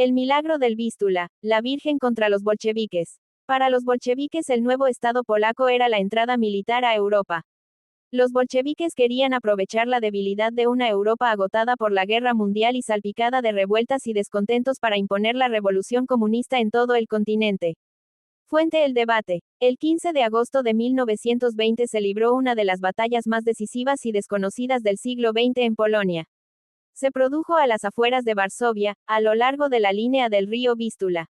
El milagro del Vístula, la Virgen contra los bolcheviques. Para los bolcheviques el nuevo Estado polaco era la entrada militar a Europa. Los bolcheviques querían aprovechar la debilidad de una Europa agotada por la guerra mundial y salpicada de revueltas y descontentos para imponer la revolución comunista en todo el continente. Fuente: El debate. El 15 de agosto de 1920 se libró una de las batallas más decisivas y desconocidas del siglo XX en Polonia. Se produjo a las afueras de Varsovia, a lo largo de la línea del río Vístula.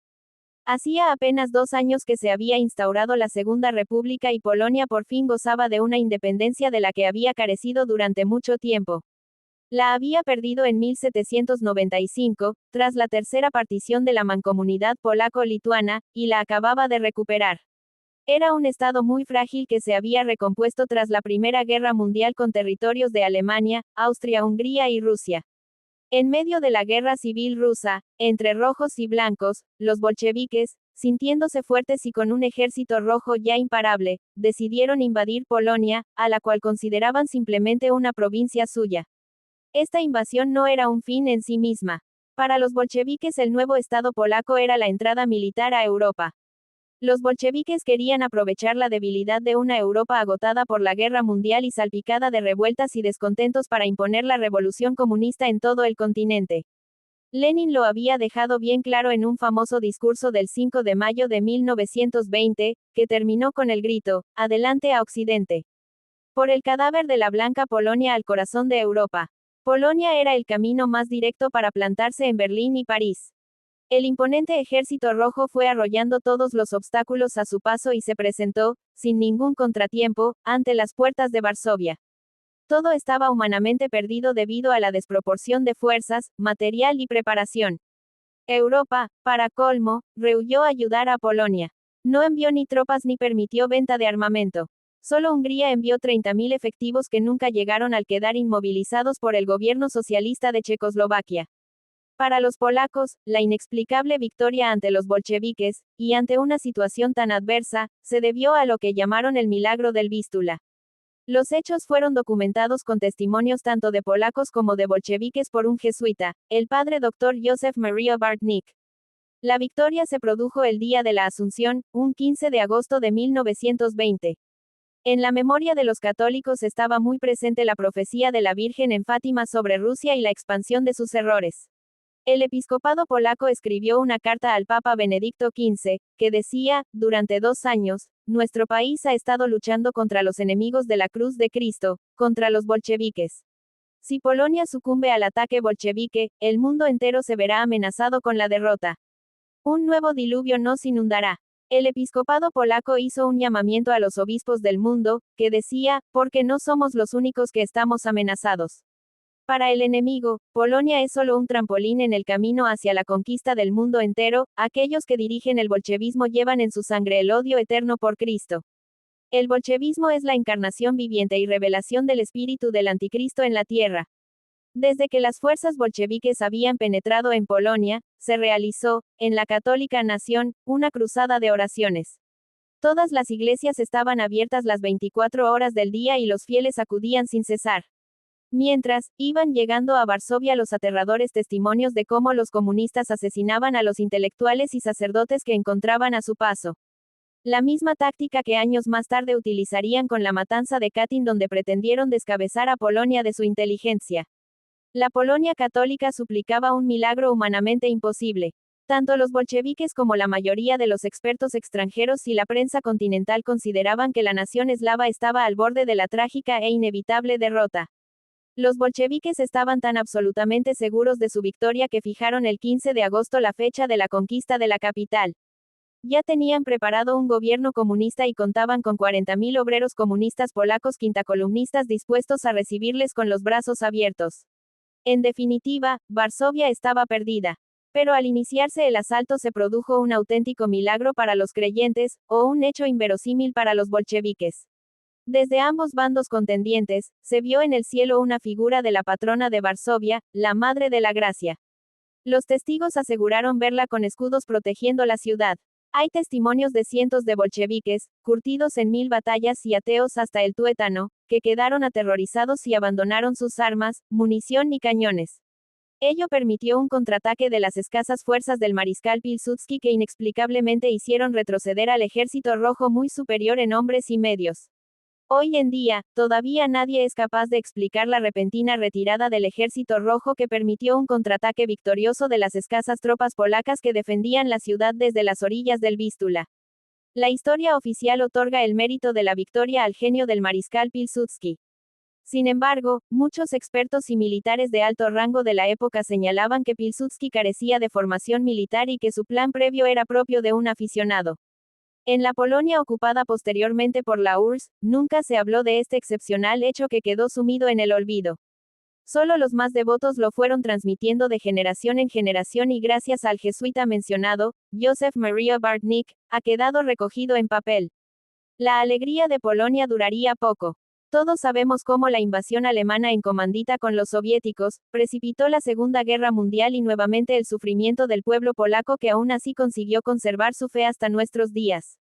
Hacía apenas 2 años que se había instaurado la Segunda República y Polonia por fin gozaba de una independencia de la que había carecido durante mucho tiempo. La había perdido en 1795, tras la tercera partición de la mancomunidad polaco-lituana, y la acababa de recuperar. Era un estado muy frágil que se había recompuesto tras la Primera Guerra Mundial con territorios de Alemania, Austria-Hungría y Rusia. En medio de la guerra civil rusa, entre rojos y blancos, los bolcheviques, sintiéndose fuertes y con un ejército rojo ya imparable, decidieron invadir Polonia, a la cual consideraban simplemente una provincia suya. Esta invasión no era un fin en sí misma. Para los bolcheviques el nuevo Estado polaco era la entrada militar a Europa. Los bolcheviques querían aprovechar la debilidad de una Europa agotada por la guerra mundial y salpicada de revueltas y descontentos para imponer la revolución comunista en todo el continente. Lenin lo había dejado bien claro en un famoso discurso del 5 de mayo de 1920, que terminó con el grito: "Adelante a Occidente". Por el cadáver de la Blanca Polonia al corazón de Europa. Polonia era el camino más directo para plantarse en Berlín y París. El imponente ejército rojo fue arrollando todos los obstáculos a su paso y se presentó, sin ningún contratiempo, ante las puertas de Varsovia. Todo estaba humanamente perdido debido a la desproporción de fuerzas, material y preparación. Europa, para colmo, rehuyó ayudar a Polonia. No envió ni tropas ni permitió venta de armamento. Solo Hungría envió 30.000 efectivos que nunca llegaron al quedar inmovilizados por el gobierno socialista de Checoslovaquia. Para los polacos, la inexplicable victoria ante los bolcheviques, y ante una situación tan adversa, se debió a lo que llamaron el milagro del Vístula. Los hechos fueron documentados con testimonios tanto de polacos como de bolcheviques por un jesuita, el padre Dr. Józef Maria Bartnik. La victoria se produjo el día de la Asunción, un 15 de agosto de 1920. En la memoria de los católicos estaba muy presente la profecía de la Virgen en Fátima sobre Rusia y la expansión de sus errores. El episcopado polaco escribió una carta al Papa Benedicto XV, que decía: "Durante 2 años, nuestro país ha estado luchando contra los enemigos de la cruz de Cristo, contra los bolcheviques. Si Polonia sucumbe al ataque bolchevique, el mundo entero se verá amenazado con la derrota. Un nuevo diluvio nos inundará". El episcopado polaco hizo un llamamiento a los obispos del mundo, que decía: "Porque no somos los únicos que estamos amenazados. Para el enemigo, Polonia es solo un trampolín en el camino hacia la conquista del mundo entero. Aquellos que dirigen el bolchevismo llevan en su sangre el odio eterno por Cristo. El bolchevismo es la encarnación viviente y revelación del espíritu del anticristo en la tierra". Desde que las fuerzas bolcheviques habían penetrado en Polonia, se realizó, en la católica nación, una cruzada de oraciones. Todas las iglesias estaban abiertas las 24 horas del día y los fieles acudían sin cesar. Mientras, iban llegando a Varsovia los aterradores testimonios de cómo los comunistas asesinaban a los intelectuales y sacerdotes que encontraban a su paso. La misma táctica que años más tarde utilizarían con la matanza de Katyn, donde pretendieron descabezar a Polonia de su inteligencia. La Polonia católica suplicaba un milagro humanamente imposible. Tanto los bolcheviques como la mayoría de los expertos extranjeros y la prensa continental consideraban que la nación eslava estaba al borde de la trágica e inevitable derrota. Los bolcheviques estaban tan absolutamente seguros de su victoria que fijaron el 15 de agosto la fecha de la conquista de la capital. Ya tenían preparado un gobierno comunista y contaban con 40.000 obreros comunistas polacos quintacolumnistas dispuestos a recibirles con los brazos abiertos. En definitiva, Varsovia estaba perdida. Pero al iniciarse el asalto se produjo un auténtico milagro para los creyentes, o un hecho inverosímil para los bolcheviques. Desde ambos bandos contendientes, se vio en el cielo una figura de la patrona de Varsovia, la Madre de la Gracia. Los testigos aseguraron verla con escudos protegiendo la ciudad. Hay testimonios de cientos de bolcheviques, curtidos en 1000 batallas y ateos hasta el tuétano, que quedaron aterrorizados y abandonaron sus armas, munición y cañones. Ello permitió un contraataque de las escasas fuerzas del mariscal Pilsudski que inexplicablemente hicieron retroceder al ejército rojo muy superior en hombres y medios. Hoy en día, todavía nadie es capaz de explicar la repentina retirada del ejército rojo que permitió un contraataque victorioso de las escasas tropas polacas que defendían la ciudad desde las orillas del Vístula. La historia oficial otorga el mérito de la victoria al genio del mariscal Pilsudski. Sin embargo, muchos expertos y militares de alto rango de la época señalaban que Pilsudski carecía de formación militar y que su plan previo era propio de un aficionado. En la Polonia ocupada posteriormente por la URSS, nunca se habló de este excepcional hecho que quedó sumido en el olvido. Solo los más devotos lo fueron transmitiendo de generación en generación y gracias al jesuita mencionado, Joseph Maria Bartnik, ha quedado recogido en papel. La alegría de Polonia duraría poco. Todos sabemos cómo la invasión alemana en comandita con los soviéticos, precipitó la Segunda Guerra Mundial y nuevamente el sufrimiento del pueblo polaco que aún así consiguió conservar su fe hasta nuestros días.